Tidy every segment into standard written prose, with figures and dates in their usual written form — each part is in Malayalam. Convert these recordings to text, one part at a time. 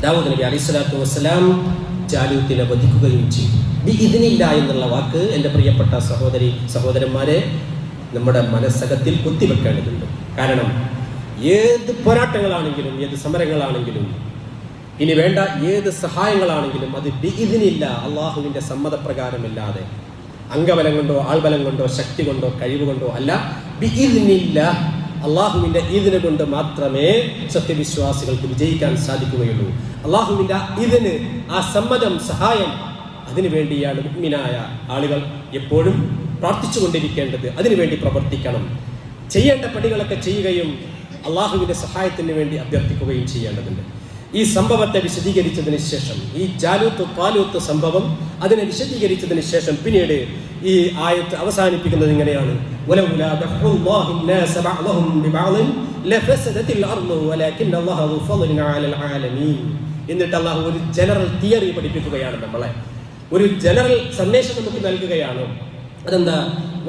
ദാവൂദ് നബി അലൈഹിസ്സലാത്തു വസ്സലാം ജാലൂത്തിനെ വധിക്കുകയും ചെയ്തു. ബിഇദ്നില്ല എന്നുള്ള വാക്ക് എൻ്റെ പ്രിയപ്പെട്ട സഹോദരന്മാരെ നമ്മുടെ മനസ്സകത്തിൽ കുത്തിവെക്കേണ്ടതുണ്ട്. കാരണം ഏത് പോരാട്ടങ്ങളാണെങ്കിലും, ഏത് സമരങ്ങളാണെങ്കിലും, ഇനി വേണ്ട ഏത് സഹായങ്ങളാണെങ്കിലും അത് ബിഇദ്നില്ല, അള്ളാഹുവിൻ്റെ സമ്മതപ്രകാരമല്ലാതെ, അംഗബലം കൊണ്ടോ ആൾബലം കൊണ്ടോ ശക്തി കൊണ്ടോ കഴിവ് കൊണ്ടോ അല്ല, ബിഇദ്നില്ല, അള്ളാഹുവിൻ്റെ ഈദിനെ കൊണ്ട് മാത്രമേ സത്യവിശ്വാസികൾക്ക് വിജയിക്കാൻ സാധിക്കുകയുള്ളൂ. അള്ളാഹുവിൻ്റെ ഈദിന്, ആ സമ്മതം, സഹായം, അതിനു വേണ്ടിയാണ് മുഅ്മിനായ ആളുകൾ എപ്പോഴും പ്രാർത്ഥിച്ചു കൊണ്ടിരിക്കേണ്ടത്. അതിനുവേണ്ടി പ്രവർത്തിക്കണം. ചെയ്യേണ്ട പണികളൊക്കെ ചെയ്യുകയും അള്ളാഹുവിൻ്റെ സഹായത്തിന് വേണ്ടി അഭ്യർത്ഥിക്കുകയും ചെയ്യേണ്ടതുണ്ട്. ഈ സംഭവത്തെ വിശദീകരിച്ചതിന് ശേഷം, ഈ ജാലൂത്ത് താലൂത്ത് സംഭവം അതിനെ വിശദീകരിച്ചതിന് ശേഷം പിന്നീട് ഈ ആയത്ത് അവസാനിപ്പിക്കുന്നത് ഇങ്ങനെയാണ്: വലൗലാ ദഫഉല്ലാഹി الناس ബഅദഹും ബിബഅദ് ലഫസദത്തിൽ അർളു വലാകിൻ അല്ലാഹു ദു ഫളലിൻ അലൽ ആലമീൻ. എന്നിട്ട് അല്ലാഹു ഒരു ജനറൽ തിയറി പഠിപ്പിക്കുകയാണ് നമ്മളെ. ഒരു ജനറൽ സന്ദേശം നമുക്ക് നൽകുകയാണ്. അതെന്താ?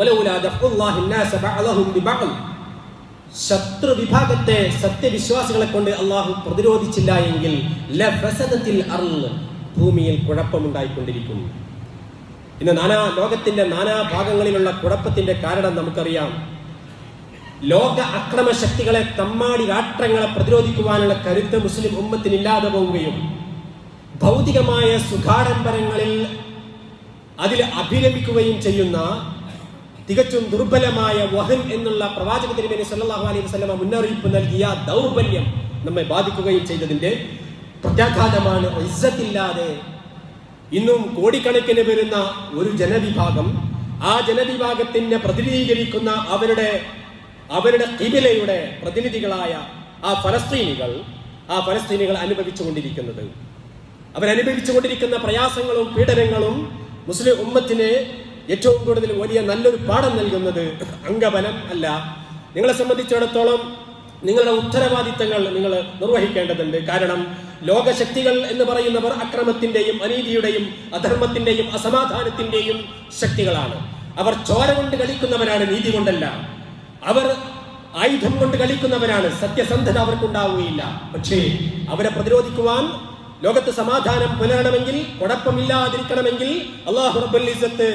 വലൗലാ ദഫഉല്ലാഹി الناس ബഅദഹും ബിബഅദ്, ശത്രു വിഭാഗത്തെ സത്യവിശ്വാസികളെ കൊണ്ട് അള്ളാഹു പ്രതിരോധിച്ചില്ല എങ്കിൽ ലഫസദത്തിൽ അർള്, ഭൂമിയിൽ കുഴപ്പമുണ്ടായിക്കൊണ്ടിരിക്കും. ഇന്ന് ലോകത്തിന്റെ നാനാ ഭാഗങ്ങളിലുള്ള കുഴപ്പത്തിന്റെ കാരണം നമുക്കറിയാം. ലോക അക്രമ ശക്തികളെ, തമ്മാടി രാഷ്ട്രങ്ങളെ പ്രതിരോധിക്കുവാനുള്ള കരുത്ത് മുസ്ലിം ഉമ്മത്തിന് ഇല്ലാതെ പോവുകയും ഭൗതികമായ സുഖാഡംബരങ്ങളിൽ അതിൽ അഭിരമിക്കുകയും ചെയ്യുന്ന തികച്ചും ദുർബലമായ വഹൻ എന്നുള്ള പ്രവാചക തിരുമേനി സല്ലല്ലാഹു അലൈഹി വസല്ലമ മുന്നറിയിപ്പ് നൽകിയ ദൗർബല്യം നമ്മെ ബാധിക്കുകയും ചെയ്തതിന്റെ പ്രത്യാഘാതമാണ് ഇസ്സത്തില്ലാതെ ഇന്നും കോടിക്കണക്കിന് വരുന്ന ഒരു ജനവിഭാഗം, ആ ജനവിഭാഗത്തിനെ പ്രതിനിധീകരിക്കുന്ന അവരുടെ ഖിബിലയുടെ പ്രതിനിധികളായ ആ ഫലസ്തീനികൾ അനുഭവിച്ചുകൊണ്ടിരിക്കുന്നത്, അവരനുഭവിച്ചുകൊണ്ടിരിക്കുന്ന പ്രയാസങ്ങളും പീഡനങ്ങളും മുസ്ലിം ഉമ്മത്തിന് ഏറ്റവും കൂടുതൽ വലിയ നല്ലൊരു പാഠം നൽകുന്നത് അംഗബലം അല്ല. നിങ്ങളെ സംബന്ധിച്ചിടത്തോളം നിങ്ങളുടെ ഉത്തരവാദിത്തങ്ങൾ നിങ്ങൾ നിർവഹിക്കേണ്ടതുണ്ട്. കാരണം ലോകശക്തികൾ എന്ന് പറയുന്നവർ അക്രമത്തിന്റെയും അനീതിയുടെയും അധർമ്മത്തിന്റെയും അസമാധാനത്തിന്റെയും ശക്തികളാണ്. അവർ ചോര കൊണ്ട് കളിക്കുന്നവരാണ്, നീതി കൊണ്ടല്ല. അവർ ആയുധം കൊണ്ട് കളിക്കുന്നവരാണ്, സത്യസന്ധത അവർക്കുണ്ടാവുകയില്ല. പക്ഷേ അവരെ പ്രതിരോധിക്കുവാൻ, ലോകത്ത് സമാധാനം പുലരണമെങ്കിൽ, കുഴപ്പമില്ലാതിരിക്കണമെങ്കിൽ അല്ലാഹു റബ്ബുൽ ഇസ്സത്ത്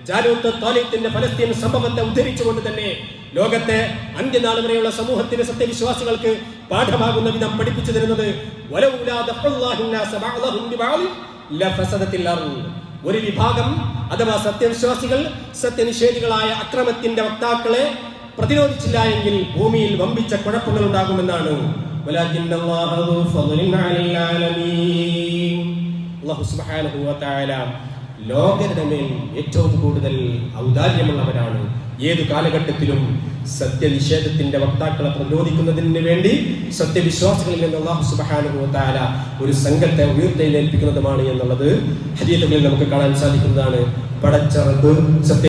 ജാലൂത്ത് താലൂത്തിന്റെ ഫലസ്തീൻ സംഭവത്തെ ഉദ്ധരിച്ചുകൊണ്ട് തന്നെ ലോകത്തെ അന്ത്യനാൾ വരെയുള്ള സമൂഹത്തിലെ സത്യവിശ്വാസികൾക്ക് പാഠമാകുന്ന വിധം പഠിപ്പിച്ചു തരുന്നത് ഒരു വിഭാഗം അഥവാ സത്യവിശ്വാസികൾ, സത്യനിഷേധികളായ അക്രമത്തിന്റെ വക്താക്കളെ പ്രതിരോധിച്ചില്ല എങ്കിൽ ഭൂമിയിൽ വമ്പിച്ച കുഴപ്പങ്ങൾ ഉണ്ടാകുമെന്നാണ്. അല്ലാഹു സുബ്ഹാനഹു വ തആല ലോകരുടെ മേൽ ഏറ്റവും കൂടുതൽ ഔദാര്യമുള്ളവരാണ്. ഏതു കാലഘട്ടത്തിലും സത്യനിഷേധത്തിന്റെ വക്താക്കളെ പ്രതിരോധിക്കുന്നതിന് വേണ്ടി സത്യവിശ്വാസികളിൽ നിന്ന് അല്ലാഹു സുബ്ഹാനഹു വ തആല ഒരു സംഘത്തെ ഉയർത്തെഴുന്നേൽപ്പിക്കുന്നതുമാണ് എന്നുള്ളത് ഹദീസുകളിൽ നമുക്ക് കാണാൻ സാധിക്കുന്നതാണ്. പടച്ച റബ്ബ്